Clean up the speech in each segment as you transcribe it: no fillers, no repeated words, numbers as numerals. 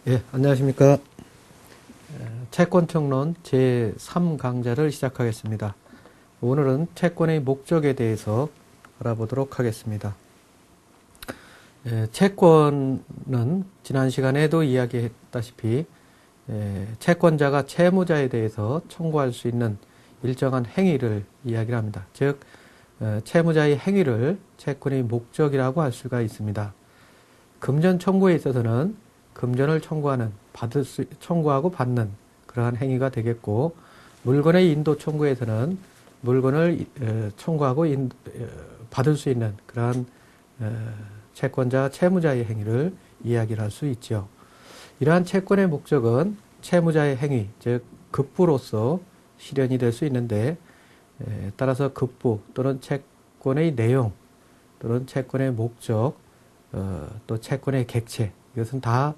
예, 안녕하십니까. 채권평론 제3강좌를 시작하겠습니다. 오늘은 채권의 목적에 대해서 알아보도록 하겠습니다. 채권은 지난 시간에도 이야기했다시피 채권자가 채무자에 대해서 청구할 수 있는 일정한 행위를 이야기를 합니다. 즉 채무자의 행위를 채권의 목적이라고 할 수가 있습니다. 금전 청구에 있어서는 금전을 청구하고 받는 그러한 행위가 되겠고, 물건의 인도 청구에서는 물건을 청구하고 받을 수 있는 그러한 채권자, 채무자의 행위를 이야기를 할 수 있죠. 이러한 채권의 목적은 채무자의 행위, 즉 급부로서 실현이 될 수 있는데, 따라서 급부 또는 채권의 내용 또는 채권의 목적, 또 채권의 객체, 이것은 다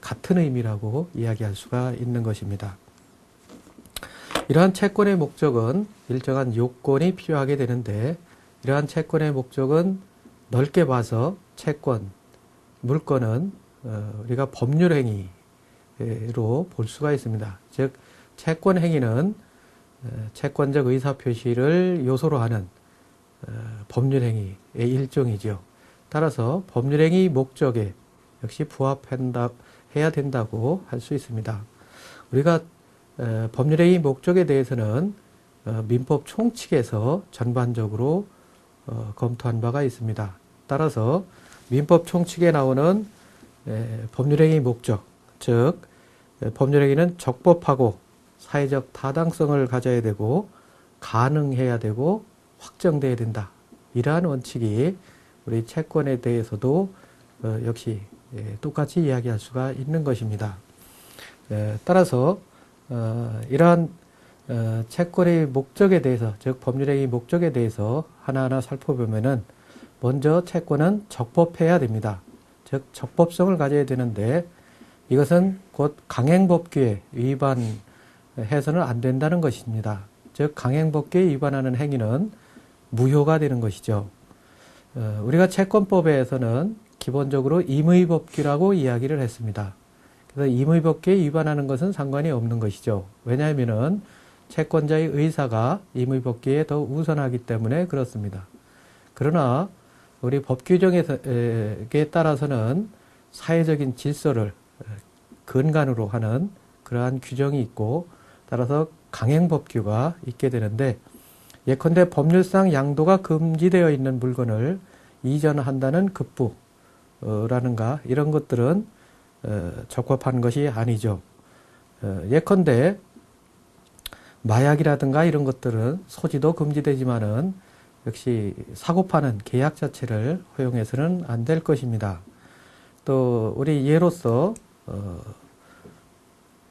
같은 의미라고 이야기할 수가 있는 것입니다. 이러한 채권의 목적은 일정한 요건이 필요하게 되는데, 이러한 채권의 목적은 넓게 봐서 채권, 물건은 우리가 법률 행위로 볼 수가 있습니다. 즉 채권 행위는 채권적 의사표시를 요소로 하는 법률 행위의 일종이죠. 따라서 법률 행위 목적에 역시 부합해야 된다고 할 수 있습니다. 우리가 법률행위 목적에 대해서는 민법 총칙에서 전반적으로 검토한 바가 있습니다. 따라서 민법 총칙에 나오는 법률행위 목적, 즉 법률행위는 적법하고 사회적 타당성을 가져야 되고 가능해야 되고 확정돼야 된다. 이러한 원칙이 우리 채권에 대해서도 역시 똑같이 이야기할 수가 있는 것입니다. 따라서 이러한 채권의 목적에 대해서, 즉 법률행위 목적에 대해서 하나하나 살펴보면은 먼저 채권은 적법해야 됩니다. 즉 적법성을 가져야 되는데, 이것은 곧 강행법규에 위반해서는 안 된다는 것입니다. 즉 강행법규에 위반하는 행위는 무효가 되는 것이죠. 우리가 채권법에서는 기본적으로 임의법규라고 이야기를 했습니다. 그래서 임의법규에 위반하는 것은 상관이 없는 것이죠. 왜냐하면은 채권자의 의사가 임의법규에 더 우선하기 때문에 그렇습니다. 그러나 우리 법 규정에 따라서는 사회적인 질서를 근간으로 하는 그러한 규정이 있고, 따라서 강행법규가 있게 되는데, 예컨대 법률상 양도가 금지되어 있는 물건을 이전한다는 급부라는가 이런 것들은 적법한 것이 아니죠. 예컨대 마약이라든가 이런 것들은 소지도 금지되지만은 역시 사고 파는 계약 자체를 허용해서는 안 될 것입니다. 또 우리 예로서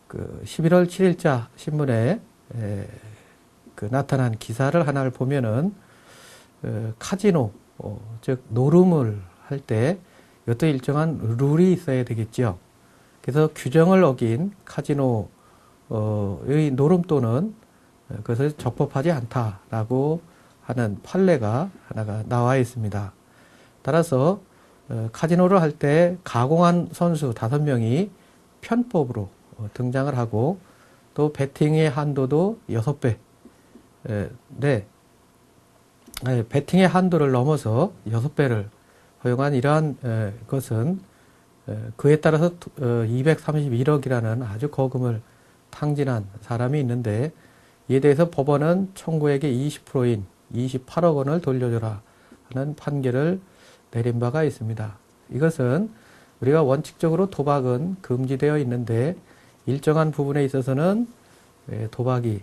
그 11월 7일자 신문에 나타난 기사를 하나를 보면은 카지노, 즉 노름을 할 때 이것도 일정한 룰이 있어야 되겠죠. 그래서 규정을 어긴 카지노의 노름 또는 그것을 적법하지 않다라고 하는 판례가 하나가 나와 있습니다. 따라서 카지노를 할 때 가공한 선수 5명이 편법으로 등장을 하고, 또 베팅의 한도도 6배, 베팅의 한도를 넘어서 6배를 허용한 이러한 것은 그에 따라서 231억이라는 아주 거금을 탕진한 사람이 있는데, 이에 대해서 법원은 청구액의 20%인 28억 원을 돌려줘라 하는 판결을 내린 바가 있습니다. 이것은 우리가 원칙적으로 도박은 금지되어 있는데, 일정한 부분에 있어서는 도박이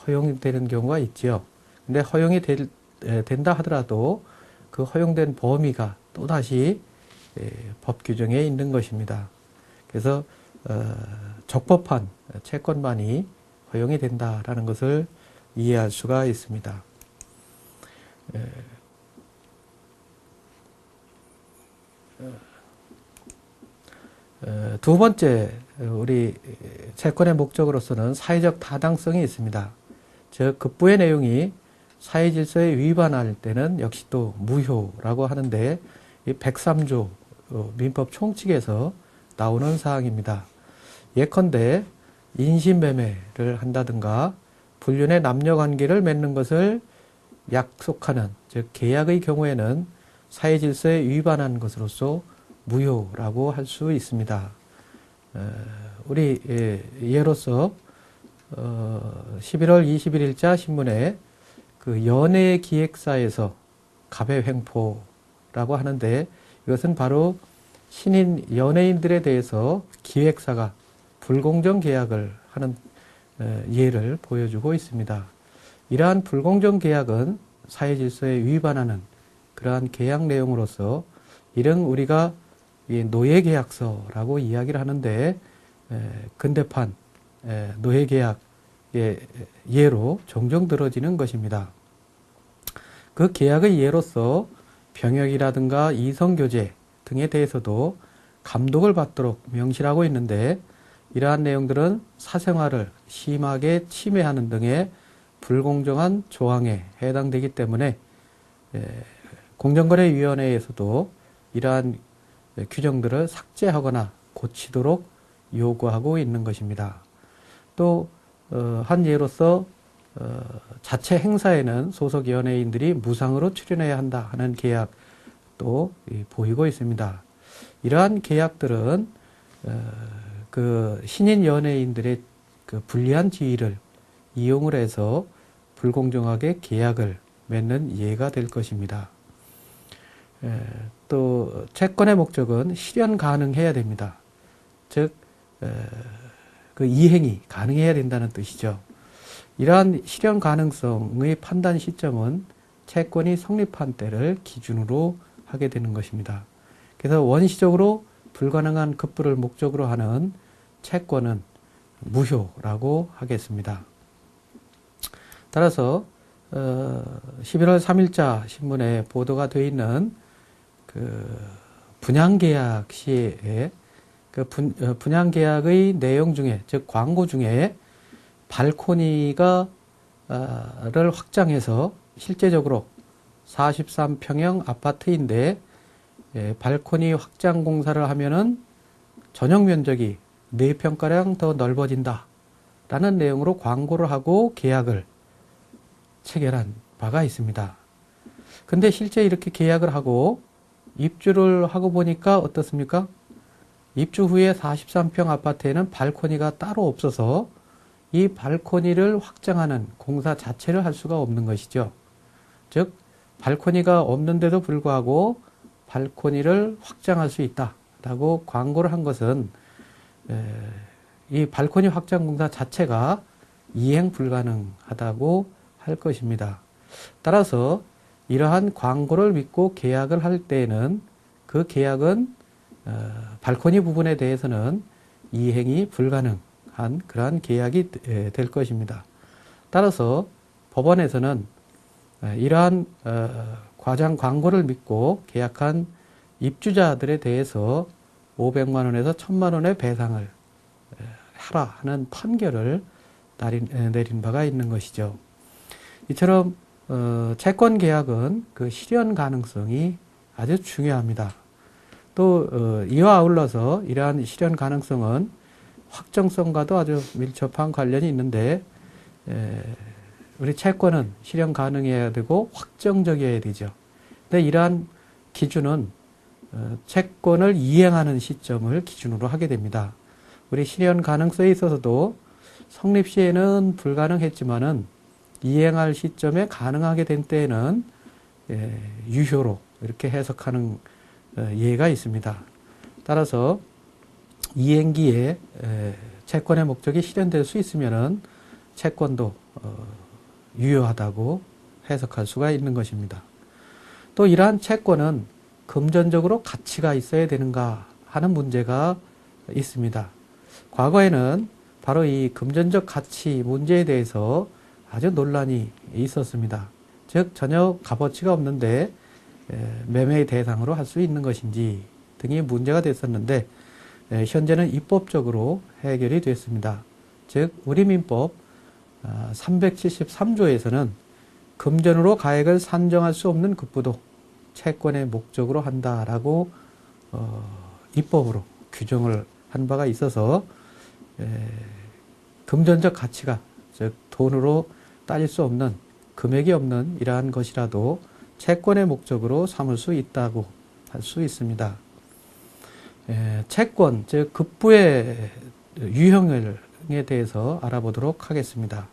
허용되는 경우가 있죠. 근데 허용이 된다 하더라도 그 허용된 범위가 또다시 법 규정에 있는 것입니다. 그래서 적법한 채권만이 허용이 된다라는 것을 이해할 수가 있습니다. 두 번째, 우리 채권의 목적으로서는 사회적 타당성이 있습니다. 즉 급부의 내용이 사회 질서에 위반할 때는 역시 또 무효라고 하는데, 이 103조 민법 총칙에서 나오는 사항입니다. 예컨대 인신매매를 한다든가 불륜의 남녀관계를 맺는 것을 약속하는, 즉 계약의 경우에는 사회질서에 위반한 것으로서 무효라고 할 수 있습니다. 우리 예로서 11월 21일자 신문에 그 연예기획사에서 갑의 횡포라고 하는데, 이것은 바로 신인 연예인들에 대해서 기획사가 불공정 계약을 하는 예를 보여주고 있습니다. 이러한 불공정 계약은 사회질서에 위반하는 그러한 계약 내용으로서 이런 우리가 노예계약서라고 이야기를 하는데, 근대판 노예계약의 예로 종종 들어지는 것입니다. 그 계약의 예로서 병역이라든가 이성교제 등에 대해서도 감독을 받도록 명시하고 있는데, 이러한 내용들은 사생활을 심하게 침해하는 등의 불공정한 조항에 해당되기 때문에 공정거래위원회에서도 이러한 규정들을 삭제하거나 고치도록 요구하고 있는 것입니다. 또 한 예로서 자체 행사에는 소속 연예인들이 무상으로 출연해야 한다 하는 계약도 보이고 있습니다. 이러한 계약들은 그 신인 연예인들의 그 불리한 지위를 이용을 해서 불공정하게 계약을 맺는 예가 될 것입니다. 또 채권의 목적은 실현 가능해야 됩니다. 즉 그 이행이 가능해야 된다는 뜻이죠. 이러한 실현 가능성의 판단 시점은 채권이 성립한 때를 기준으로 하게 되는 것입니다. 그래서 원시적으로 불가능한 급부를 목적으로 하는 채권은 무효라고 하겠습니다. 따라서 11월 3일자 신문에 보도가 되어 있는 그 분양계약 시에 그 분양계약의 내용 중에, 즉 광고 중에 발코니가 를 확장해서 실제적으로 43평형 아파트인데 발코니 확장 공사를 하면은 전용 면적이 4평가량 더 넓어진다 라는 내용으로 광고를 하고 계약을 체결한 바가 있습니다. 근데 실제 이렇게 계약을 하고 입주를 하고 보니까 어떻습니까? 입주 후에 43평 아파트에는 발코니가 따로 없어서 이 발코니를 확장하는 공사 자체를 할 수가 없는 것이죠. 즉 발코니가 없는데도 불구하고 발코니를 확장할 수 있다라고 광고를 한 것은 이 발코니 확장 공사 자체가 이행 불가능하다고 할 것입니다. 따라서 이러한 광고를 믿고 계약을 할 때에는 그 계약은 발코니 부분에 대해서는 이행이 불가능한 그러한 계약이 될 것입니다. 따라서 법원에서는 이러한 과장 광고를 믿고 계약한 입주자들에 대해서 500만 원에서 1000만 원의 배상을 하라 하는 판결을 내린 바가 있는 것이죠. 이처럼 채권 계약은 그 실현 가능성이 아주 중요합니다. 또 이와 아울러서 이러한 실현 가능성은 확정성과도 아주 밀접한 관련이 있는데, 우리 채권은 실현 가능해야 되고 확정적이어야 되죠. 근데 이러한 기준은 채권을 이행하는 시점을 기준으로 하게 됩니다. 우리 실현 가능성에 있어서도 성립 시에는 불가능했지만은 이행할 시점에 가능하게 된 때에는 유효로 이렇게 해석하는 예가 있습니다. 따라서 이행기에 채권의 목적이 실현될 수 있으면은 채권도 유효하다고 해석할 수가 있는 것입니다. 또 이러한 채권은 금전적으로 가치가 있어야 되는가 하는 문제가 있습니다. 과거에는 바로 이 금전적 가치 문제에 대해서 아주 논란이 있었습니다. 즉 전혀 값어치가 없는데 매매의 대상으로 할 수 있는 것인지 등이 문제가 됐었는데, 현재는 입법적으로 해결이 됐습니다. 즉 우리 민법 373조에서는 금전으로 가액을 산정할 수 없는 급부도 채권의 목적으로 한다라고 입법으로 규정을 한 바가 있어서 금전적 가치가, 즉 돈으로 따질 수 없는, 금액이 없는 이러한 것이라도 채권의 목적으로 삼을 수 있다고 할 수 있습니다. 채권, 즉 급부의 유형에 대해서 알아보도록 하겠습니다.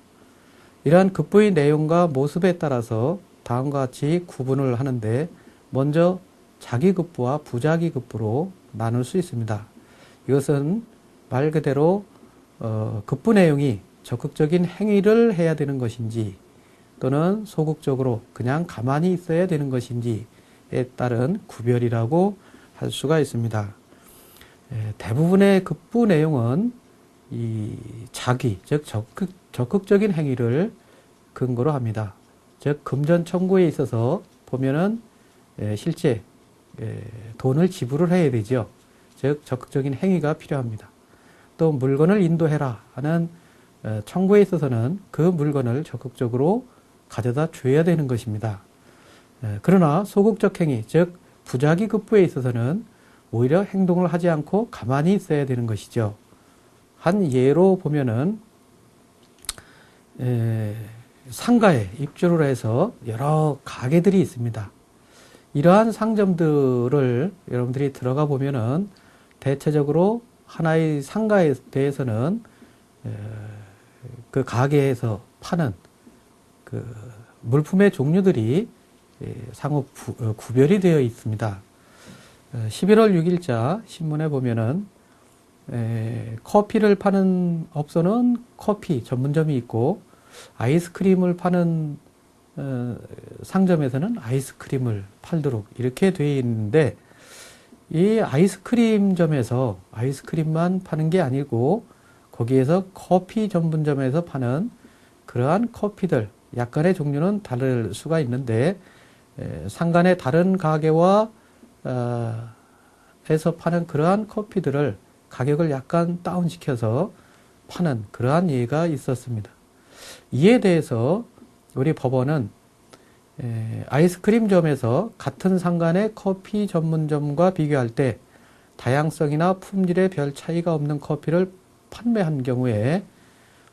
이러한 급부의 내용과 모습에 따라서 다음과 같이 구분을 하는데, 먼저 자기급부와 부자기급부로 나눌 수 있습니다. 이것은 말 그대로 급부 내용이 적극적인 행위를 해야 되는 것인지, 또는 소극적으로 그냥 가만히 있어야 되는 것인지에 따른 구별이라고 할 수가 있습니다. 대부분의 급부 내용은 이 자기, 즉 적극적인 행위를 근거로 합니다. 즉 금전 청구에 있어서 보면은 실제 돈을 지불을 해야 되죠. 즉 적극적인 행위가 필요합니다. 또 물건을 인도해라 하는 청구에 있어서는 그 물건을 적극적으로 가져다 줘야 되는 것입니다. 그러나 소극적 행위, 즉 부자기 급부에 있어서는 오히려 행동을 하지 않고 가만히 있어야 되는 것이죠. 한 예로 보면은 상가에 입주를 해서 여러 가게들이 있습니다. 이러한 상점들을 여러분들이 들어가 보면은 대체적으로 하나의 상가에 대해서는 그 가게에서 파는 그 물품의 종류들이 상호 구별이 되어 있습니다. 11월 6일자 신문에 보면은 커피를 파는 업소는 커피 전문점이 있고, 아이스크림을 파는 상점에서는 아이스크림을 팔도록 이렇게 되어 있는데, 이 아이스크림점에서 아이스크림만 파는 게 아니고 거기에서 커피 전문점에서 파는 그러한 커피들, 약간의 종류는 다를 수가 있는데, 상간의 다른 가게와 에서 파는 그러한 커피들을 가격을 약간 다운시켜서 파는 그러한 예가 있었습니다. 이에 대해서 우리 법원은 아이스크림점에서 같은 상간의 커피 전문점과 비교할 때 다양성이나 품질에 별 차이가 없는 커피를 판매한 경우에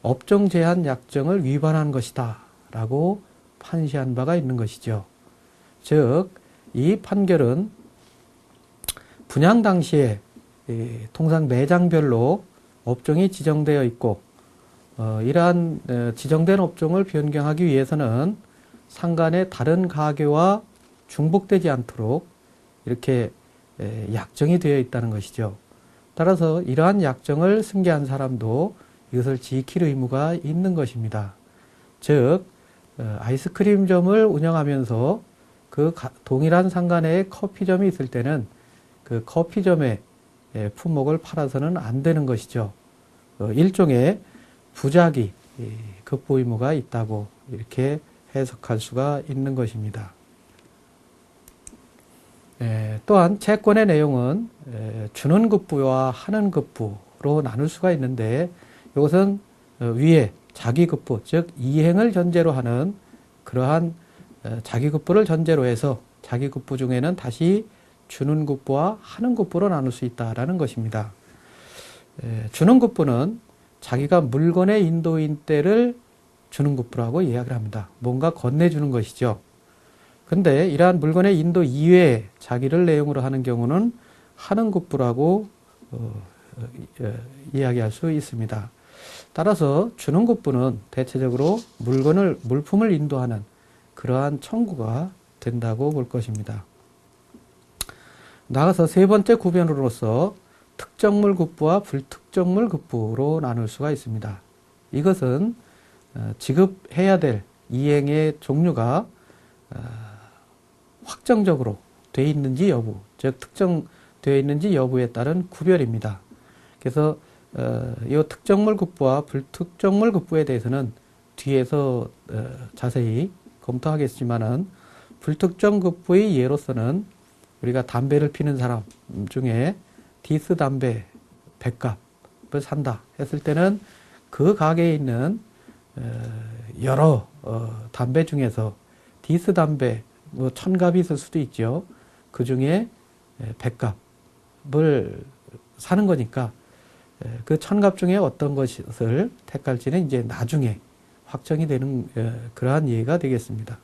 업종 제한 약정을 위반한 것이다 라고 판시한 바가 있는 것이죠. 즉, 이 판결은 분양 당시에 통상 매장별로 업종이 지정되어 있고, 이러한 지정된 업종을 변경하기 위해서는 상간의 다른 가게와 중복되지 않도록 이렇게 약정이 되어 있다는 것이죠. 따라서 이러한 약정을 승계한 사람도 이것을 지킬 의무가 있는 것입니다. 즉, 아이스크림점을 운영하면서 그 동일한 상간에 커피점이 있을 때는 그 커피점의 품목을 팔아서는 안 되는 것이죠. 일종의 부작위, 급부 의무가 있다고 이렇게 해석할 수가 있는 것입니다. 또한 채권의 내용은 주는 급부와 하는 급부로 나눌 수가 있는데, 이것은 위에 자기급부, 즉 이행을 전제로 하는 그러한 자기급부를 전제로 해서 자기급부 중에는 다시 주는 급부와 하는 급부로 나눌 수 있다라는 것입니다. 주는 급부는 자기가 물건의 인도인 때를 주는 급부라고 이야기를 합니다. 뭔가 건네주는 것이죠. 근데 이러한 물건의 인도 이외에 자기를 내용으로 하는 경우는 하는 급부라고 이야기할 수 있습니다. 따라서 주는 급부는 대체적으로 물품을 인도하는 그러한 청구가 된다고 볼 것입니다. 나아가서 세 번째 구별으로서 특정물 급부와 불특정물 급부로 나눌 수가 있습니다. 이것은 지급해야 될 이행의 종류가 확정적으로 되어 있는지 여부, 즉 특정되어 있는지 여부에 따른 구별입니다. 그래서 이 특정물 급부와 불특정물 급부에 대해서는 뒤에서 자세히 검토하겠지만은, 불특정 급부의 예로서는 우리가 담배를 피는 사람 중에 디스 담배 100갑을 산다 했을 때는 그 가게에 있는 여러 담배 중에서 디스 담배 1000갑이 있을 수도 있죠. 그 중에 100갑을 사는 거니까 그 천갑 중에 어떤 것을 택할지는 이제 나중에 확정이 되는 그러한 예가 되겠습니다.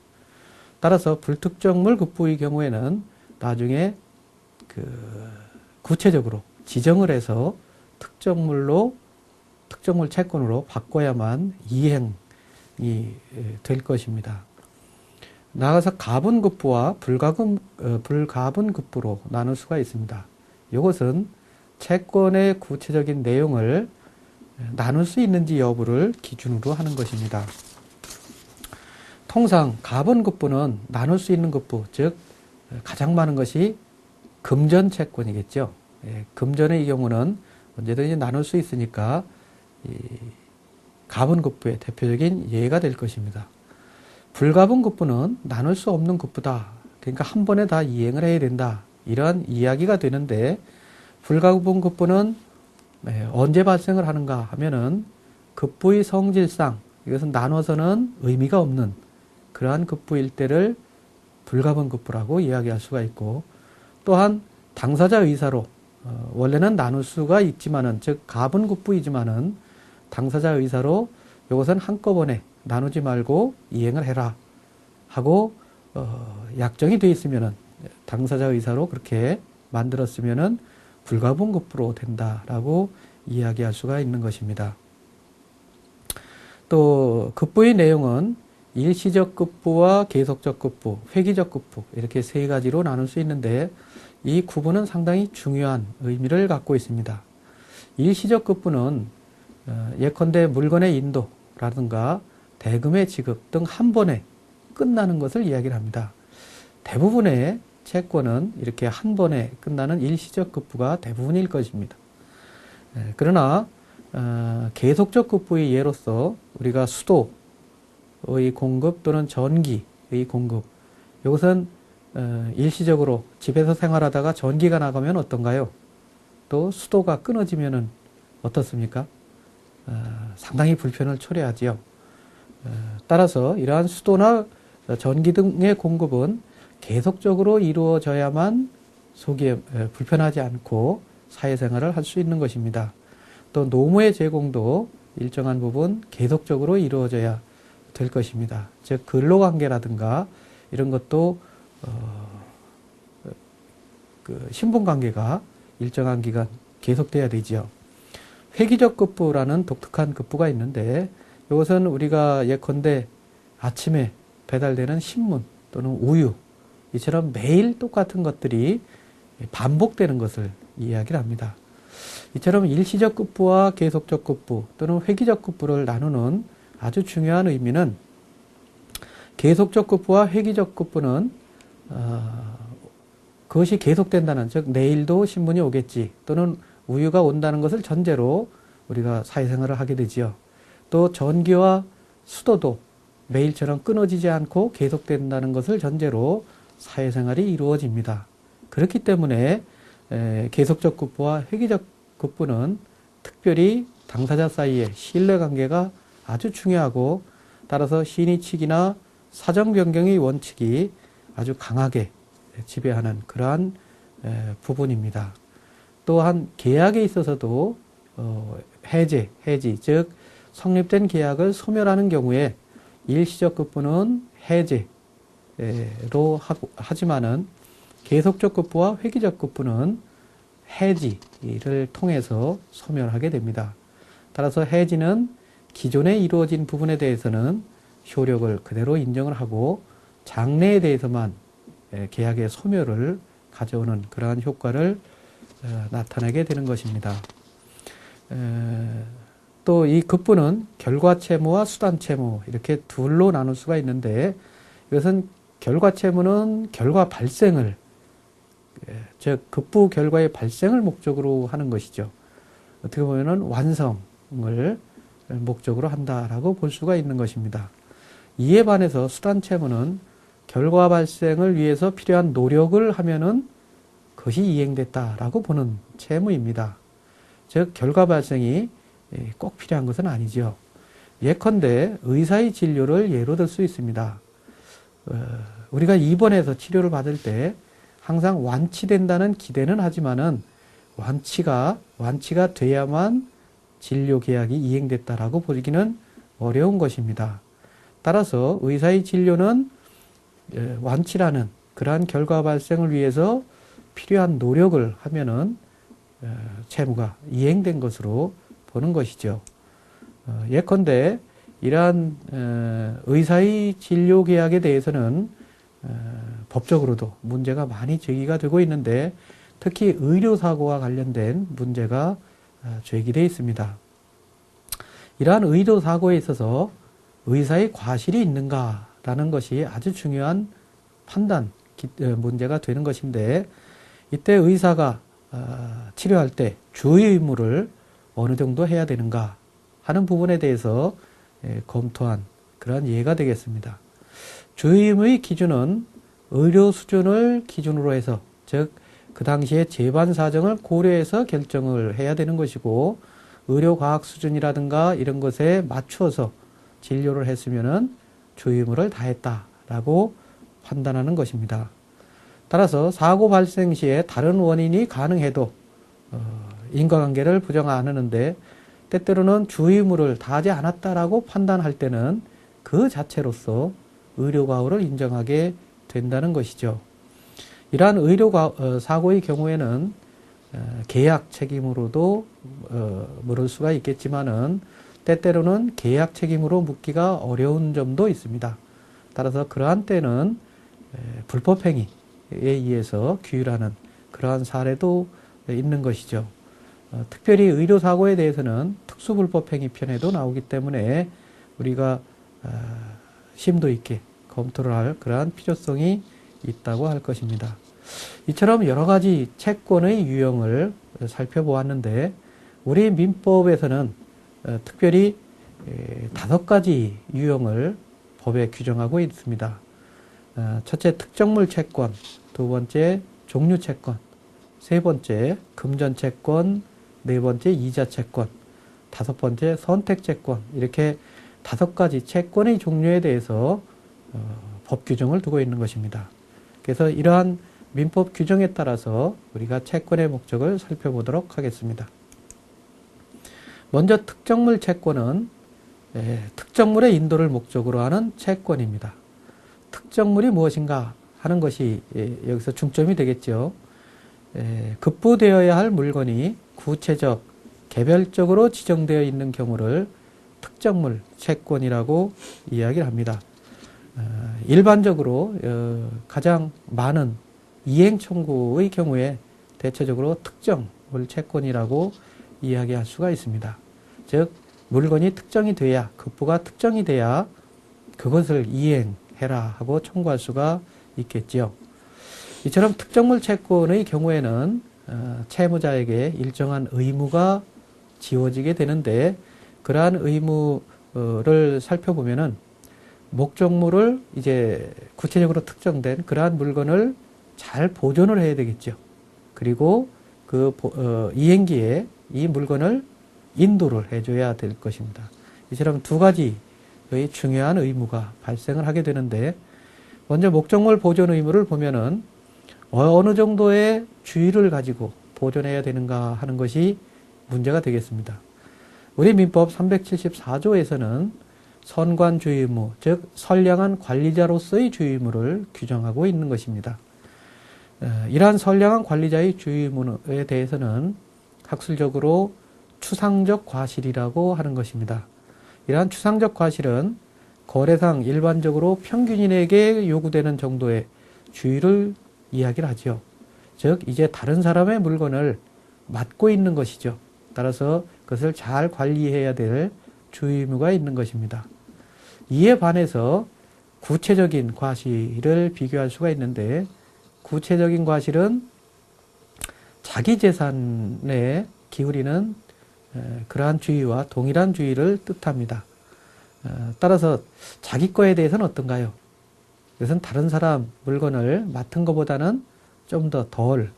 따라서 불특정물 급부의 경우에는 나중에 구체적으로 지정을 해서 특정물 채권으로 바꿔야만 이행이 될 것입니다. 나아가서 가분급부와 불가분급부로 나눌 수가 있습니다. 이것은 채권의 구체적인 내용을 나눌 수 있는지 여부를 기준으로 하는 것입니다. 통상 가분급부는 나눌 수 있는 급부, 즉 가장 많은 것이 금전 채권이겠죠. 금전의 경우는 언제든지 나눌 수 있으니까 가분급부의 대표적인 예가 될 것입니다. 불가분급부는 나눌 수 없는 급부다. 그러니까 한 번에 다 이행을 해야 된다. 이러한 이야기가 되는데, 불가분급부는 언제 발생을 하는가 하면은 급부의 성질상 이것은 나눠서는 의미가 없는 그러한 급부일 때를 불가분급부라고 이야기할 수가 있고, 또한 당사자 의사로 원래는 나눌 수가 있지만은, 즉 가분급부이지만은 당사자 의사로 이것은 한꺼번에 나누지 말고 이행을 해라 하고 약정이 되어 있으면은, 당사자 의사로 그렇게 만들었으면은 불가분급부로 된다라고 이야기할 수가 있는 것입니다. 또 급부의 내용은 일시적 급부와 계속적 급부, 회기적 급부 이렇게 세 가지로 나눌 수 있는데, 이 구분은 상당히 중요한 의미를 갖고 있습니다. 일시적 급부는 예컨대 물건의 인도라든가 대금의 지급 등 한 번에 끝나는 것을 이야기를 합니다. 대부분의 채권은 이렇게 한 번에 끝나는 일시적 급부가 대부분일 것입니다. 그러나 계속적 급부의 예로서 우리가 수도의 공급 또는 전기의 공급, 이것은 일시적으로 집에서 생활하다가 전기가 나가면 어떤가요? 또 수도가 끊어지면 어떻습니까? 상당히 불편을 초래하지요. 따라서 이러한 수도나 전기 등의 공급은 계속적으로 이루어져야만 속이 불편하지 않고 사회생활을 할 수 있는 것입니다. 또 노무의 제공도 일정한 부분 계속적으로 이루어져야 될 것입니다. 즉 근로관계라든가 이런 것도 신분관계가 일정한 기간 계속돼야 되지요. 회기적 급부라는 독특한 급부가 있는데, 이것은 우리가 예컨대 아침에 배달되는 신문 또는 우유, 이처럼 매일 똑같은 것들이 반복되는 것을 이야기를 합니다. 이처럼 일시적 급부와 계속적 급부 또는 회기적 급부를 나누는 아주 중요한 의미는, 계속적 급부와 회기적 급부는 그것이 계속된다는, 즉 내일도 신문이 오겠지 또는 우유가 온다는 것을 전제로 우리가 사회생활을 하게 되지요. 또 전기와 수도도 매일처럼 끊어지지 않고 계속된다는 것을 전제로 사회생활이 이루어집니다. 그렇기 때문에 계속적 급부와 회기적 급부는 특별히 당사자 사이의 신뢰관계가 아주 중요하고, 따라서 신의칙이나 사정변경의 원칙이 아주 강하게 지배하는 그러한 부분입니다. 또한 계약에 있어서도 해지, 즉 성립된 계약을 소멸하는 경우에 일시적 급부는 해제로 하지만은 계속적 급부와 회기적 급부는 해지를 통해서 소멸하게 됩니다. 따라서 해지는 기존에 이루어진 부분에 대해서는 효력을 그대로 인정을 하고, 장래에 대해서만 계약의 소멸을 가져오는 그러한 효과를 나타내게 되는 것입니다. 또 이 급부는 결과채무와 수단채무 이렇게 둘로 나눌 수가 있는데, 이것은 결과채무는 결과 발생을, 즉 급부 결과의 발생을 목적으로 하는 것이죠. 어떻게 보면은 완성을 목적으로 한다라고 볼 수가 있는 것입니다. 이에 반해서 수단채무는 결과 발생을 위해서 필요한 노력을 하면은 그것이 이행됐다라고 보는 채무입니다. 즉 결과 발생이 꼭 필요한 것은 아니죠. 예컨대 의사의 진료를 예로 들 수 있습니다. 우리가 입원해서 치료를 받을 때 항상 완치된다는 기대는 하지만은 완치가 돼야만 진료 계약이 이행됐다라고 보기는 어려운 것입니다. 따라서 의사의 진료는 완치라는 그러한 결과 발생을 위해서 필요한 노력을 하면은 채무가 이행된 것으로 보는 것이죠. 예컨대 이러한 의사의 진료 계약에 대해서는 법적으로도 문제가 많이 제기가 되고 있는데 특히 의료사고와 관련된 문제가 제기되어 있습니다. 이러한 의료사고에 있어서 의사의 과실이 있는가라는 것이 아주 중요한 판단 문제가 되는 것인데 이때 의사가 치료할 때 주의 의무를 어느 정도 해야 되는가 하는 부분에 대해서 검토한 그러한 예가 되겠습니다. 주의 의무의 기준은 의료 수준을 기준으로 해서 즉 그 당시에 재반 사정을 고려해서 결정을 해야 되는 것이고 의료 과학 수준이라든가 이런 것에 맞추어서 진료를 했으면은 주의 의무를 다했다라고 판단하는 것입니다. 따라서 사고 발생 시에 다른 원인이 가능해도 인과관계를 부정 안 하는데 때때로는 주의 의무를 다하지 않았다라고 판단할 때는 그 자체로서 의료과오를 인정하게 된다는 것이죠. 이러한 사고의 경우에는 계약 책임으로도 물을 수가 있겠지만은 때때로는 계약 책임으로 묻기가 어려운 점도 있습니다. 따라서 그러한 때는 불법행위에 의해서 규율하는 그러한 사례도 있는 것이죠. 특별히 의료사고에 대해서는 특수불법행위 편에도 나오기 때문에 우리가 심도 있게 검토를 할 그러한 필요성이 있다고 할 것입니다. 이처럼 여러 가지 채권의 유형을 살펴보았는데 우리 민법에서는 특별히 5가지 유형을 법에 규정하고 있습니다. 첫째, 특정물 채권, 두 번째, 종류 채권, 세 번째, 금전 채권, 네 번째, 이자 채권, 다섯 번째, 선택 채권, 이렇게 5가지 채권의 종류에 대해서 법 규정을 두고 있는 것입니다. 그래서 이러한 민법 규정에 따라서 우리가 채권의 목적을 살펴보도록 하겠습니다. 먼저 특정물 채권은 특정물의 인도를 목적으로 하는 채권입니다. 특정물이 무엇인가 하는 것이 여기서 중점이 되겠죠. 급부되어야 할 물건이 구체적, 개별적으로 지정되어 있는 경우를 특정물 채권이라고 이야기를 합니다. 일반적으로 가장 많은 이행 청구의 경우에 대체적으로 특정물 채권이라고 이야기할 수가 있습니다. 즉 물건이 특정이 돼야, 급부가 특정이 돼야 그것을 이행해라 하고 청구할 수가 있겠죠. 이처럼 특정물 채권의 경우에는 채무자에게 일정한 의무가 지워지게 되는데 그러한 의무를 살펴보면은 목적물을 이제 구체적으로 특정된 그러한 물건을 잘 보존을 해야 되겠죠. 그리고 그 이행기에 이 물건을 인도를 해줘야 될 것입니다. 이처럼 2가지의 중요한 의무가 발생을 하게 되는데 먼저 목적물 보존 의무를 보면은 어느 정도의 주의를 가지고 보존해야 되는가 하는 것이 문제가 되겠습니다. 우리 민법 374조에서는 선관 주의 의무, 즉 선량한 관리자로서의 주의 의무를 규정하고 있는 것입니다. 이러한 선량한 관리자의 주의 의무에 대해서는 학술적으로 추상적 과실이라고 하는 것입니다. 이러한 추상적 과실은 거래상 일반적으로 평균인에게 요구되는 정도의 주의를 이야기를 하죠. 즉 이제 다른 사람의 물건을 맡고 있는 것이죠. 따라서 그것을 잘 관리해야 될 주의 의무가 있는 것입니다. 이에 반해서 구체적인 과실을 비교할 수가 있는데 구체적인 과실은 자기 재산에 기울이는 그러한 주의와 동일한 주의를 뜻합니다. 따라서 자기 거에 대해서는 어떤가요? 이것은 다른 사람 물건을 맡은 것보다는 좀 더 덜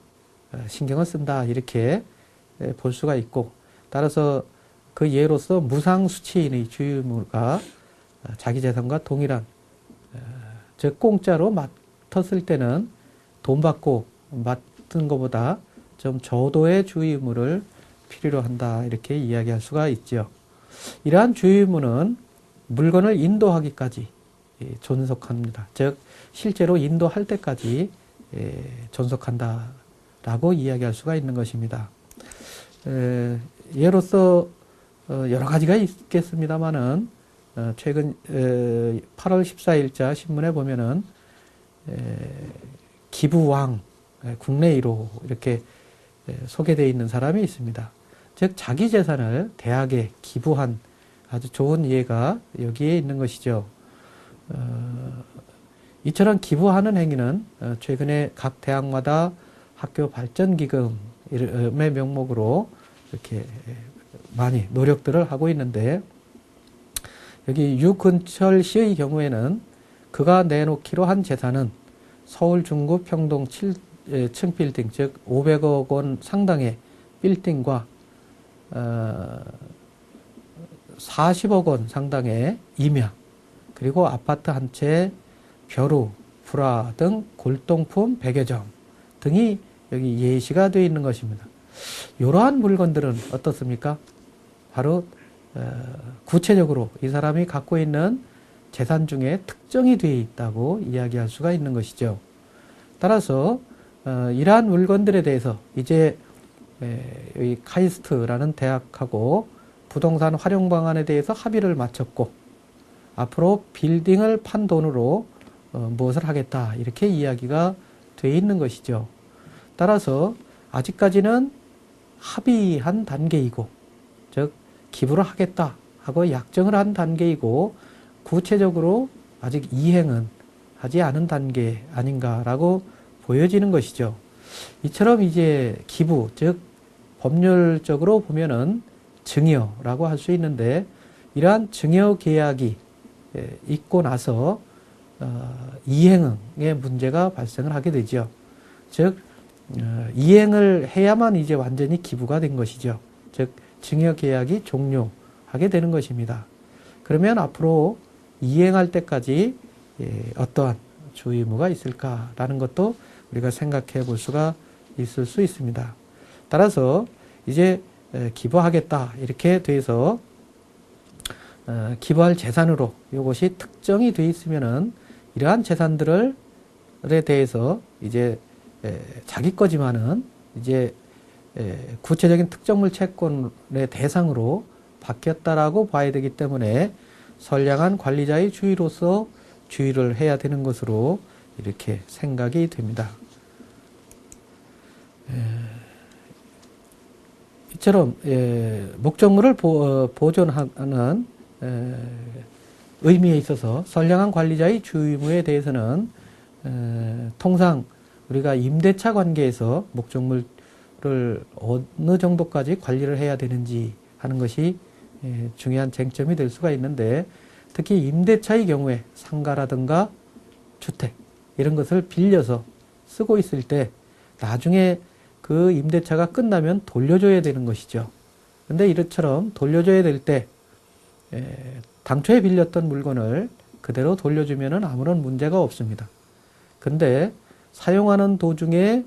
신경을 쓴다 이렇게 볼 수가 있고 따라서 그 예로서 무상수취인의 주의 의무가 자기 재산과 동일한 즉 공짜로 맡았을 때는 돈 받고 맡은 것보다 좀 저도의 주의 의무를 필요로 한다 이렇게 이야기할 수가 있죠. 이러한 주의 의무는 물건을 인도하기까지 존속합니다. 즉 실제로 인도할 때까지 존속한다라고 이야기할 수가 있는 것입니다. 예로서 여러 가지가 있겠습니다만은 최근 8월 14일자 신문에 보면은 기부왕 국내 1호 이렇게 소개되어 있는 사람이 있습니다. 즉 자기 재산을 대학에 기부한 아주 좋은 예가 여기에 있는 것이죠. 이처럼 기부하는 행위는 최근에 각 대학마다 학교 발전기금의 명목으로 이렇게 많이 노력들을 하고 있는데, 여기 유근철 씨의 경우에는 그가 내놓기로 한 재산은 서울 중구 평동 7층 빌딩, 즉 500억 원 상당의 빌딩과 40억 원 상당의 임야, 그리고 아파트 한 채, 벼루, 불화 등 골동품 100여 점 등이 여기 예시가 되어 있는 것입니다. 이러한 물건들은 어떻습니까? 바로 구체적으로 이 사람이 갖고 있는 재산 중에 특정이 되어 있다고 이야기할 수가 있는 것이죠. 따라서 이러한 물건들에 대해서 이제 이 카이스트라는 대학하고 부동산 활용 방안에 대해서 합의를 마쳤고, 앞으로 빌딩을 판 돈으로 무엇을 하겠다 이렇게 이야기가 되어 있는 것이죠. 따라서 아직까지는 합의한 단계이고, 즉 기부를 하겠다 하고 약정을 한 단계이고, 구체적으로 아직 이행은 하지 않은 단계 아닌가라고 보여지는 것이죠. 이처럼 이제 기부, 즉 법률적으로 보면은 증여라고 할 수 있는데, 이러한 증여 계약이 있고 나서 이행의 문제가 발생을 하게 되죠. 즉 이행을 해야만 이제 완전히 기부가 된 것이죠. 즉 증여 계약이 종료하게 되는 것입니다. 그러면 앞으로 이행할 때까지 어떠한 주의 의무가 있을까라는 것도 우리가 생각해 볼 수가 있을 수 있습니다. 따라서 이제 기부하겠다 이렇게 돼서 기부할 재산으로 이것이 특정이 되어 있으면은 이러한 재산들에 대해서 이제 자기 거지만은 이제 구체적인 특정물 채권의 대상으로 바뀌었다라고 봐야 되기 때문에 선량한 관리자의 주의로서 주의를 해야 되는 것으로 이렇게 생각이 됩니다. 이처럼 목적물을 보존하는 의미에 있어서 선량한 관리자의 주의 의무에 대해서는 통상 우리가 임대차 관계에서 목적물을 어느 정도까지 관리를 해야 되는지 하는 것이 중요한 쟁점이 될 수가 있는데, 특히 임대차의 경우에 상가라든가 주택 이런 것을 빌려서 쓰고 있을 때 나중에 그 임대차가 끝나면 돌려줘야 되는 것이죠. 근데 이처럼 돌려줘야 될 때 당초에 빌렸던 물건을 그대로 돌려주면은 아무런 문제가 없습니다. 근데 사용하는 도중에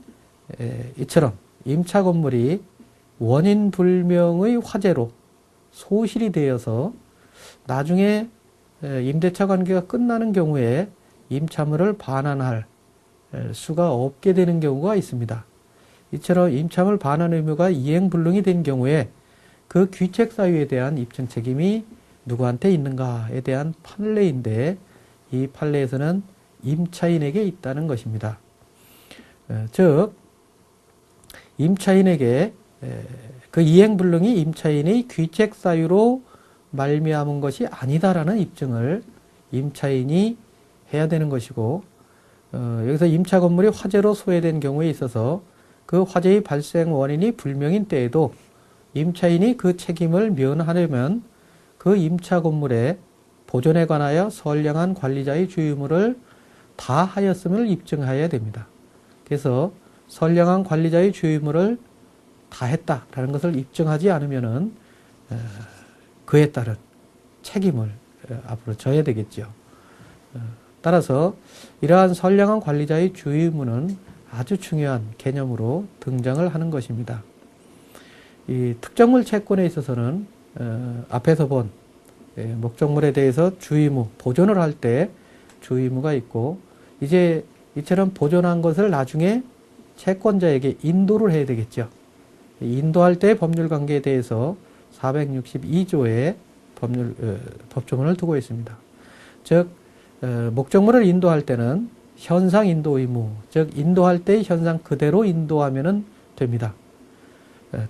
이처럼 임차 건물이 원인 불명의 화재로 소실이 되어서 나중에 임대차 관계가 끝나는 경우에 임차물을 반환할 수가 없게 되는 경우가 있습니다. 이처럼 임차물 반환 의무가 이행불능이 된 경우에 그 귀책 사유에 대한 입증 책임이 누구한테 있는가에 대한 판례인데, 이 판례에서는 임차인에게 있다는 것입니다. 즉 임차인에게 그 이행불능이 임차인의 귀책 사유로 말미암은 것이 아니다라는 입증을 임차인이 해야 되는 것이고, 여기서 임차 건물이 화재로 소외된 경우에 있어서 그 화재의 발생 원인이 불명인 때에도 임차인이 그 책임을 면하려면 그 임차 건물의 보존에 관하여 선량한 관리자의 주의 의무를 다하였음을 입증해야 됩니다. 그래서 선량한 관리자의 주의 의무를 다했다라는 것을 입증하지 않으면은 그에 따른 책임을 앞으로 져야 되겠죠. 따라서 이러한 선량한 관리자의 주의 의무는 아주 중요한 개념으로 등장을 하는 것입니다. 이 특정물 채권에 있어서는 앞에서 본 목적물에 대해서 주의무, 보존을 할 때 주의무가 있고, 이제 이처럼 보존한 것을 나중에 채권자에게 인도를 해야 되겠죠. 인도할 때 법률 관계에 대해서 462조의 법조문을 두고 있습니다. 즉 목적물을 인도할 때는 현상 인도 의무, 즉 인도할 때 현상 그대로 인도하면 됩니다.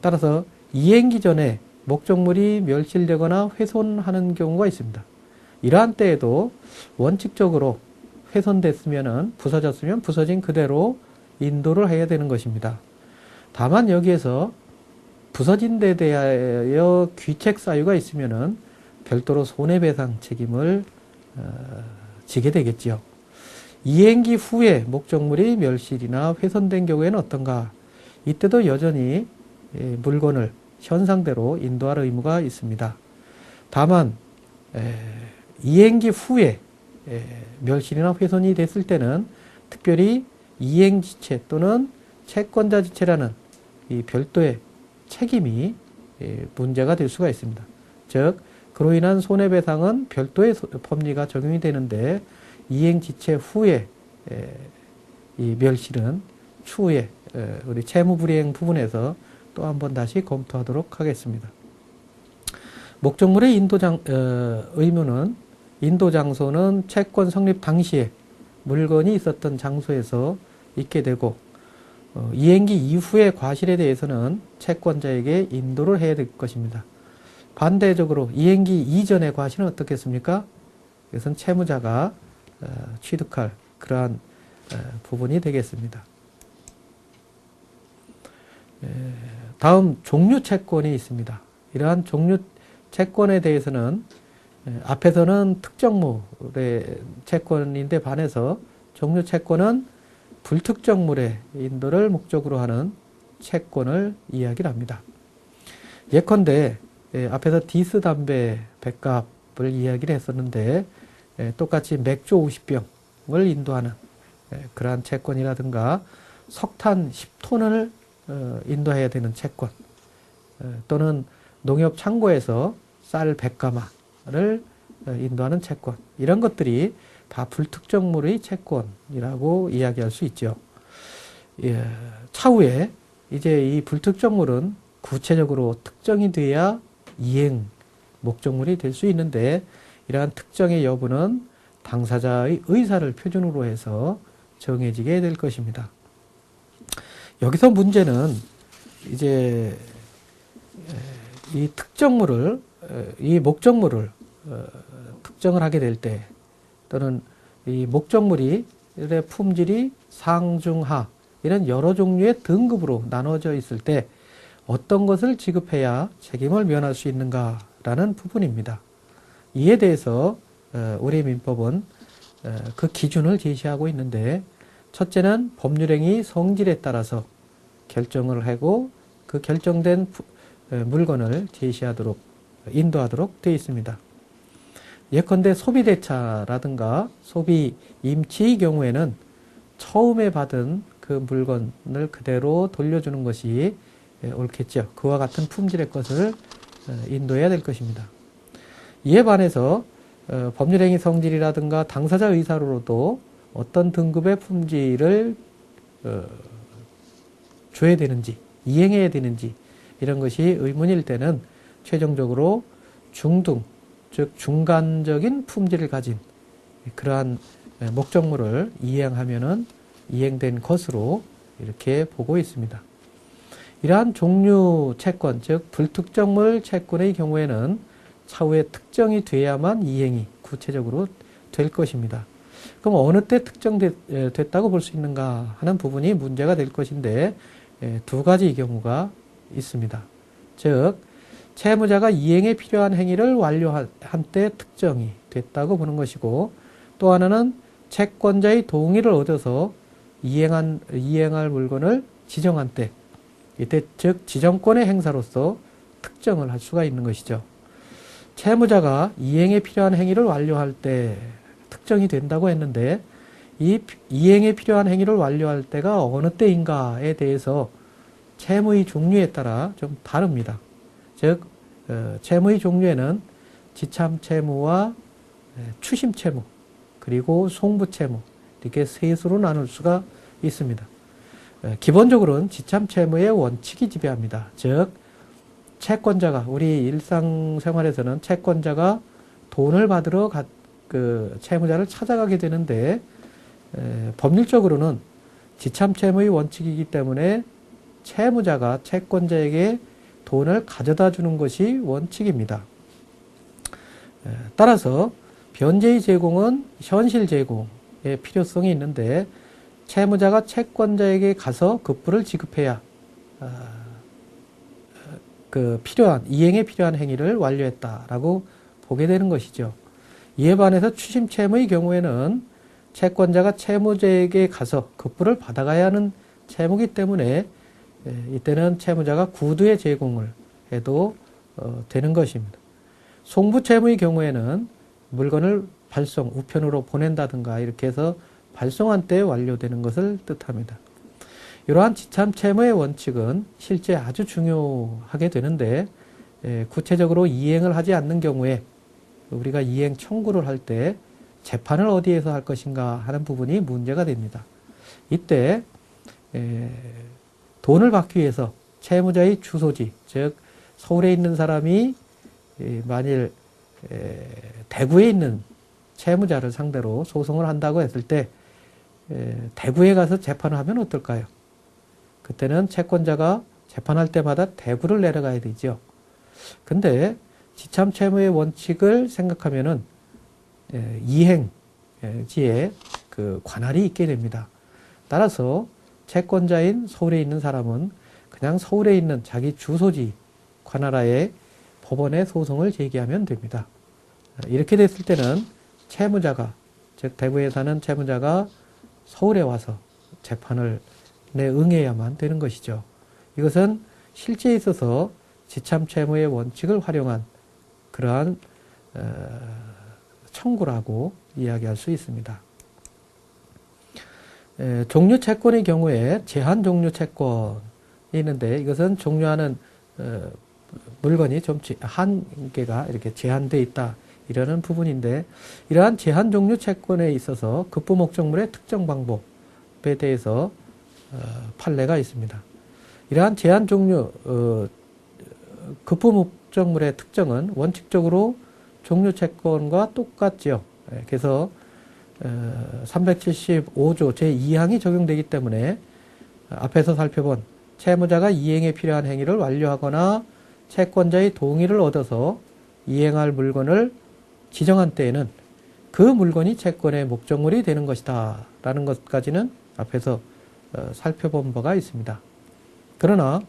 따라서 이행기 전에 목적물이 멸실되거나 훼손하는 경우가 있습니다. 이러한 때에도 원칙적으로 훼손됐으면, 부서졌으면 부서진 그대로 인도를 해야 되는 것입니다. 다만 여기에서 부서진 데 대하여 귀책 사유가 있으면 별도로 손해배상 책임을 지게 되겠지요. 이행기 후에 목적물이 멸실이나 훼손된 경우에는 어떤가? 이때도 여전히 물건을 현상대로 인도할 의무가 있습니다. 다만 이행기 후에 멸실이나 훼손이 됐을 때는 특별히 이행지체 또는 채권자 지체라는 이 별도의 책임이 문제가 될 수가 있습니다. 즉 그로 인한 손해배상은 별도의 법리가 적용이 되는데, 이행지체 후에 이 멸실은 추후에 우리 채무불이행 부분에서 또 한 번 다시 검토하도록 하겠습니다. 목적물의 의무는 인도장소는 채권 성립 당시에 물건이 있었던 장소에서 있게 되고, 이행기 이후의 과실에 대해서는 채권자에게 인도를 해야 될 것입니다. 반대적으로 이행기 이전의 과실은 어떻겠습니까? 이것은 채무자가 취득할 그러한 부분이 되겠습니다. 다음 종류 채권이 있습니다. 이러한 종류 채권에 대해서는 앞에서는 특정물의 채권인데 반해서 종류 채권은 불특정물의 인도를 목적으로 하는 채권을 이야기를 합니다. 예컨대 앞에서 디스 담배 100갑을 이야기를 했었는데, 똑같이 맥주 50병을 인도하는 그러한 채권이라든가 석탄 10톤을 인도해야 되는 채권, 또는 농협 창고에서 쌀 100가마를 인도하는 채권, 이런 것들이 다 불특정물의 채권이라고 이야기할 수 있죠. 차후에 이제 이 불특정물은 구체적으로 특정이 돼야 이행 목적물이 될 수 있는데, 이러한 특정의 여부는 당사자의 의사를 표준으로 해서 정해지게 될 것입니다. 여기서 문제는 이제 이 특정물을, 이 목적물을 특정을 하게 될 때, 또는 이 목적물이 품질이 상중하 이런 여러 종류의 등급으로 나눠져 있을 때 어떤 것을 지급해야 책임을 면할 수 있는가라는 부분입니다. 이에 대해서 우리 민법은 그 기준을 제시하고 있는데, 첫째는 법률행위 성질에 따라서 결정을 하고 그 결정된 물건을 제시하도록, 인도하도록 되어 있습니다. 예컨대 소비대차라든가 소비임치의 경우에는 처음에 받은 그 물건을 그대로 돌려주는 것이 옳겠죠. 그와 같은 품질의 것을 인도해야 될 것입니다. 이에 반해서 법률행위 성질이라든가 당사자 의사로도 어떤 등급의 품질을 줘야 되는지, 이행해야 되는지, 이런 것이 의문일 때는 최종적으로 중등, 즉 중간적인 품질을 가진 그러한 목적물을 이행하면은 이행된 것으로 이렇게 보고 있습니다. 이러한 종류 채권, 즉 불특정물 채권의 경우에는 차후에 특정이 돼야만 이행이 구체적으로 될 것입니다. 그럼 어느 때 특정됐다고 볼 수 있는가 하는 부분이 문제가 될 것인데, 두 가지 경우가 있습니다. 즉 채무자가 이행에 필요한 행위를 완료한 때 특정이 됐다고 보는 것이고, 또 하나는 채권자의 동의를 얻어서 이행할 물건을 지정한 때, 이때 즉 지정권의 행사로서 특정을 할 수가 있는 것이죠. 채무자가 이행에 필요한 행위를 완료할 때 특정이 된다고 했는데, 이 이행에 필요한 행위를 완료할 때가 어느 때인가에 대해서 채무의 종류에 따라 좀 다릅니다. 즉, 채무의 종류에는 지참채무와 추심채무, 그리고 송부채무, 이렇게 세 수로 나눌 수가 있습니다. 기본적으로는 지참채무의 원칙이 지배합니다. 즉, 채권자가, 우리 일상생활에서는 채권자가 돈을 받으러 그 채무자를 찾아가게 되는데, 법률적으로는 지참채무의 원칙이기 때문에 채무자가 채권자에게 돈을 가져다 주는 것이 원칙입니다. 따라서 변제의 제공은 현실 제공의 필요성이 있는데 채무자가 채권자에게 가서 급부를 지급해야 그 이행에 필요한 행위를 완료했다라고 보게 되는 것이죠. 이에 반해서 추심채무의 경우에는 채권자가 채무자에게 가서 급부를 받아가야 하는 채무이기 때문에 이때는 채무자가 구두의 제공을 해도 되는 것입니다. 송부채무의 경우에는 물건을 우편으로 보낸다든가 이렇게 해서 발송한 때에 완료되는 것을 뜻합니다. 이러한 지참채무의 원칙은 실제 아주 중요하게 되는데 구체적으로 이행을 하지 않는 경우에 우리가 이행 청구를 할 때 재판을 어디에서 할 것인가 하는 부분이 문제가 됩니다. 이때 돈을 받기 위해서 채무자의 주소지, 즉 서울에 있는 사람이 만일 대구에 있는 채무자를 상대로 소송을 한다고 했을 때 대구에 가서 재판을 하면 어떨까요? 그때는 채권자가 재판할 때마다 대구를 내려가야 되죠. 근데 지참채무의 원칙을 생각하면은 이행지에 그 관할이 있게 됩니다. 따라서 채권자인 서울에 있는 사람은 그냥 서울에 있는 자기 주소지 관할하에 법원에 소송을 제기하면 됩니다. 이렇게 됐을 때는 채무자가, 즉 대구에 사는 채무자가 서울에 와서 재판을 응해야만 되는 것이죠. 이것은 실제에 있어서 지참채무의 원칙을 활용한 그러한 청구라고 이야기할 수 있습니다. 종료채권의 경우에 제한종료채권이 있는데 이것은 종료하는 물건이 좀 한계가 이렇게 제한되어 있다 이러는 부분인데 이러한 제한종료채권에 있어서 급부목적물의 특정 방법에 대해서 판례가 있습니다. 이러한 제한종료 급부목적물의 특정은 원칙적으로 종료채권과 똑같지요. 그래서 375조 제2항이 적용되기 때문에 앞에서 살펴본 채무자가 이행에 필요한 행위를 완료하거나 채권자의 동의를 얻어서 이행할 물건을 지정한 때에는 그 물건이 채권의 목적물이 되는 것이다 라는 것까지는 앞에서 살펴본 바가 있습니다. 그러나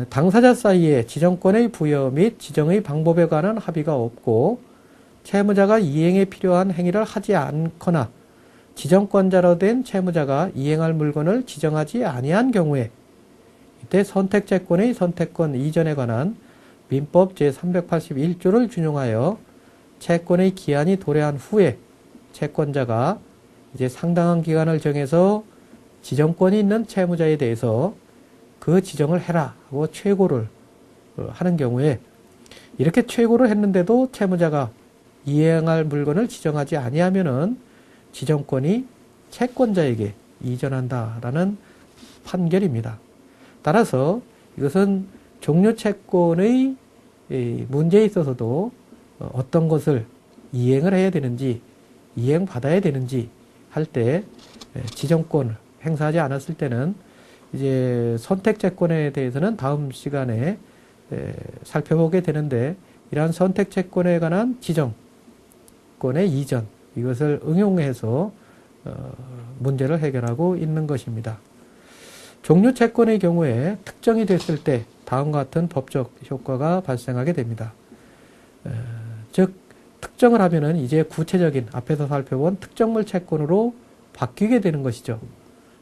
당사자 사이에 지정권의 부여 및 지정의 방법에 관한 합의가 없고 채무자가 이행에 필요한 행위를 하지 않거나 지정권자로 된 채무자가 이행할 물건을 지정하지 아니한 경우에 이때 선택채권의 선택권 이전에 관한 민법 제381조를 준용하여 채권의 기한이 도래한 후에 채권자가 이제 상당한 기간을 정해서 지정권이 있는 채무자에 대해서 그 지정을 해라 하고 최고를 하는 경우에 이렇게 최고를 했는데도 채무자가 이행할 물건을 지정하지 아니하면은 지정권이 채권자에게 이전한다라는 판결입니다. 따라서 이것은 종료채권의 문제에 있어서도 어떤 것을 이행을 해야 되는지 이행받아야 되는지 할 때 지정권을 행사하지 않았을 때는 이제 선택채권에 대해서는 다음 시간에 살펴보게 되는데 이러한 선택채권에 관한 지정권의 이전 이것을 응용해서 문제를 해결하고 있는 것입니다. 종료채권의 경우에 특정이 됐을 때 다음과 같은 법적 효과가 발생하게 됩니다. 즉 특정을 하면은 이제 구체적인 앞에서 살펴본 특정물 채권으로 바뀌게 되는 것이죠.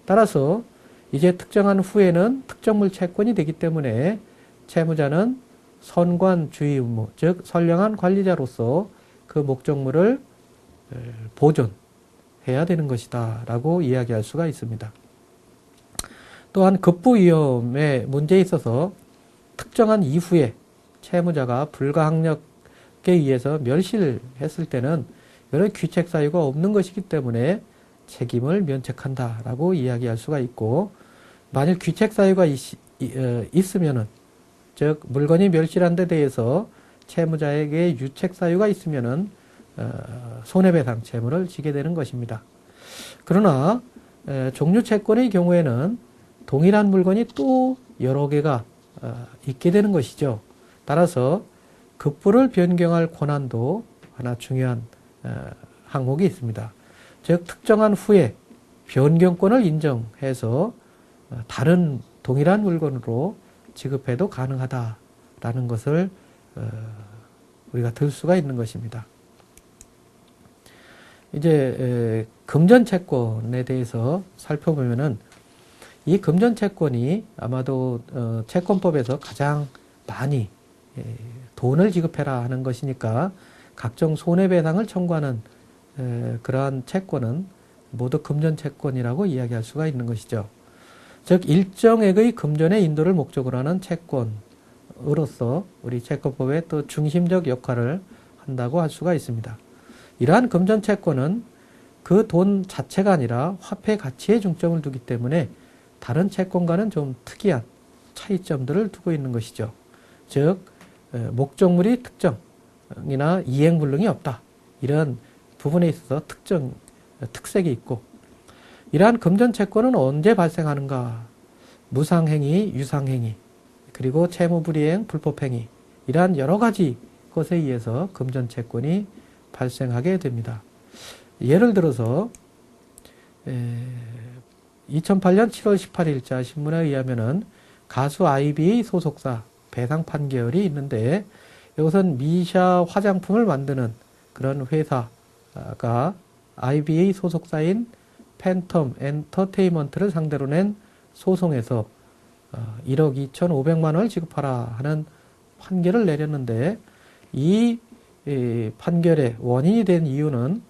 따라서 이제 특정한 후에는 특정물 채권이 되기 때문에 채무자는 선관 주의 의무, 즉 선량한 관리자로서 그 목적물을 보존해야 해야 되는 것이다 라고 이야기할 수가 있습니다. 또한 급부위험의 문제에 있어서 특정한 이후에 채무자가 불가항력에 의해서 멸실했을 때는 여러 귀책 사유가 없는 것이기 때문에 책임을 면책한다라고 이야기할 수가 있고, 만일 귀책 사유가 있으면은, 즉 물건이 멸실한 데 대해서 채무자에게 유책 사유가 있으면은 손해배상 채무를 지게 되는 것입니다. 그러나 종류 채권의 경우에는 동일한 물건이 또 여러 개가 있게 되는 것이죠. 따라서 급부를 변경할 권한도 하나 중요한 항목이 있습니다. 즉 특정한 후에 변경권을 인정해서 다른 동일한 물건으로 지급해도 가능하다라는 것을 우리가 들 수가 있는 것입니다. 이제 금전채권에 대해서 살펴보면은 이 금전채권이 아마도 채권법에서 가장 많이 돈을 지급해라 하는 것이니까 각종 손해배상을 청구하는 그러한 채권은 모두 금전채권이라고 이야기할 수가 있는 것이죠. 즉 일정액의 금전의 인도를 목적으로 하는 채권으로서 우리 채권법의 또 중심적 역할을 한다고 할 수가 있습니다. 이러한 금전채권은 그 돈 자체가 아니라 화폐 가치에 중점을 두기 때문에 다른 채권과는 좀 특이한 차이점들을 두고 있는 것이죠. 즉 목적물이 특정이나 이행불능이 없다. 이런 부분에 있어서 특색이 있고, 이러한 금전채권은 언제 발생하는가? 무상행위, 유상행위, 그리고 채무불이행, 불법행위, 이러한 여러 가지 것에 의해서 금전채권이 발생하게 됩니다. 예를 들어서 2008년 7월 18일자 신문에 의하면은 가수 아이비의 소속사 배상 판결이 있는데, 이것은 미샤 화장품을 만드는 그런 회사가 아이비의 소속사인 팬텀 엔터테인먼트를 상대로 낸 소송에서 1억 2,500만 원을 지급하라 하는 판결을 내렸는데, 이 판결의 원인이 된 이유는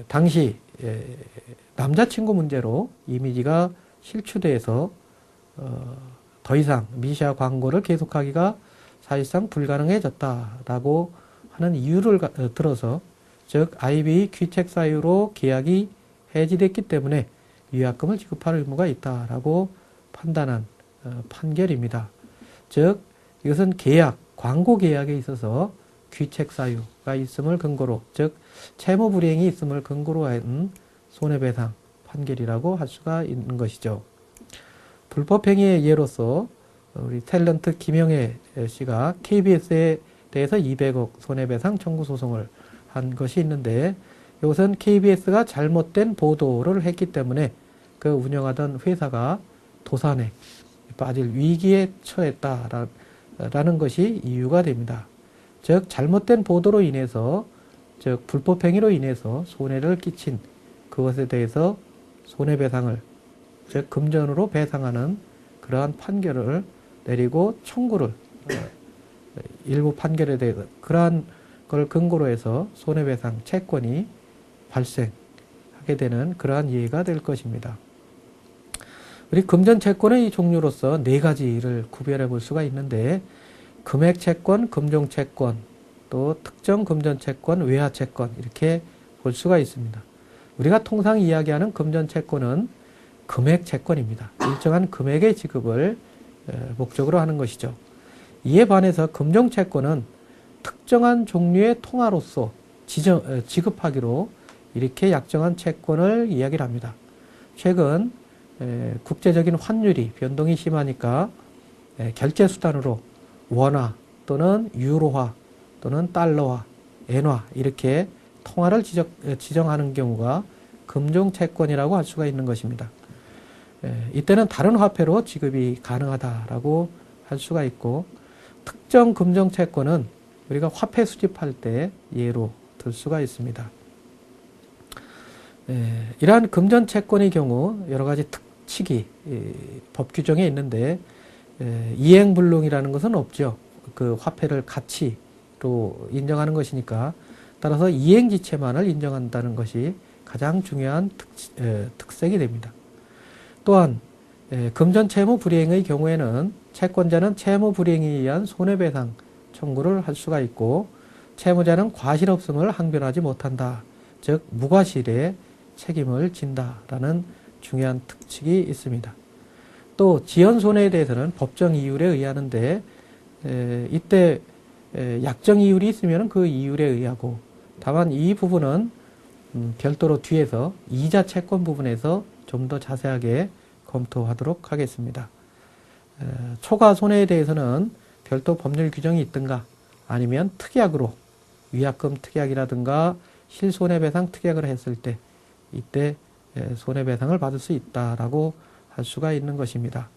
당시 남자친구 문제로 이미지가 실추돼서 더 이상 미샤 광고를 계속하기가 사실상 불가능해졌다라고 하는 이유를 들어서, 즉 아이비의 귀책 사유로 계약이 해지됐기 때문에 위약금을 지급할 의무가 있다라고 판단한 판결입니다. 즉 이것은 광고 계약에 있어서 귀책 사유가 있음을 근거로, 즉 채무 불이행이 있음을 근거로 한 손해배상 판결이라고 할 수가 있는 것이죠. 불법행위의 예로서 우리 탤런트 김영애 씨가 KBS에 대해서 200억 손해배상 청구 소송을 한 것이 있는데, 이것은 KBS가 잘못된 보도를 했기 때문에 그 운영하던 회사가 도산에 빠질 위기에 처했다라는 것이 이유가 됩니다. 즉 잘못된 보도로 인해서, 즉 불법행위로 인해서 손해를 끼친 그것에 대해서 손해배상을, 즉 금전으로 배상하는 그러한 판결을 내리고 청구를 일부 판결에 대해서 그러한 걸 근거로 해서 손해배상 채권이 발생하게 되는 그러한 예가 될 것입니다. 우리 금전채권의 종류로서 네 가지를 구별해 볼 수가 있는데, 금액채권, 금종채권, 또 특정 금전채권, 외화채권, 이렇게 볼 수가 있습니다. 우리가 통상 이야기하는 금전채권은 금액채권입니다. 일정한 금액의 지급을 목적으로 하는 것이죠. 이에 반해서 금종채권은 특정한 종류의 통화로서 지급하기로 이렇게 약정한 채권을 이야기를 합니다. 최근 국제적인 환율이 변동이 심하니까 결제수단으로 원화 또는 유로화 또는 달러화, 엔화 이렇게 통화를 지정하는 경우가 금종채권이라고 할 수가 있는 것입니다. 이때는 다른 화폐로 지급이 가능하다라고 할 수가 있고, 특정 금종채권은 우리가 화폐 수집할 때 예로 들 수가 있습니다. 이러한 금전채권의 경우 여러 가지 특칙이 법 규정에 있는데, 이행불능이라는 것은 없죠. 그 화폐를 가치로 인정하는 것이니까, 따라서 이행지체만을 인정한다는 것이 가장 중요한 특색이 됩니다. 또한 금전 채무 불이행의 경우에는 채권자는 채무 불이행에 의한 손해배상 청구를 할 수가 있고 채무자는 과실없음을 항변하지 못한다. 즉 무과실의 책임을 진다라는 중요한 특징이 있습니다. 또 지연손해에 대해서는 법정 이율에 의하는데 이때 약정 이율이 있으면 그 이율에 의하고 다만 이 부분은 별도로 뒤에서 이자 채권 부분에서 좀 더 자세하게 검토하도록 하겠습니다. 초과 손해에 대해서는 별도 법률 규정이 있든가 아니면 특약으로 위약금 특약이라든가 실손해배상 특약을 했을 때 이때 손해배상을 받을 수 있다라고 할 수가 있는 것입니다.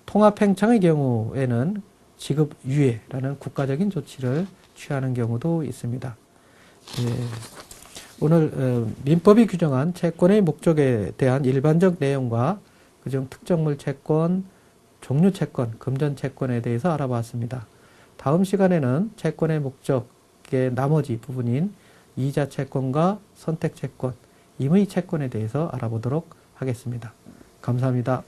통합행창의 경우에는 지급유예라는 국가적인 조치를 취하는 경우도 있습니다. 오늘 민법이 규정한 채권의 목적에 대한 일반적 내용과 그중 특정물 채권, 종류 채권, 금전 채권에 대해서 알아봤습니다. 다음 시간에는 채권의 목적의 나머지 부분인 이자 채권과 선택 채권, 임의 채권에 대해서 알아보도록 하겠습니다. 감사합니다.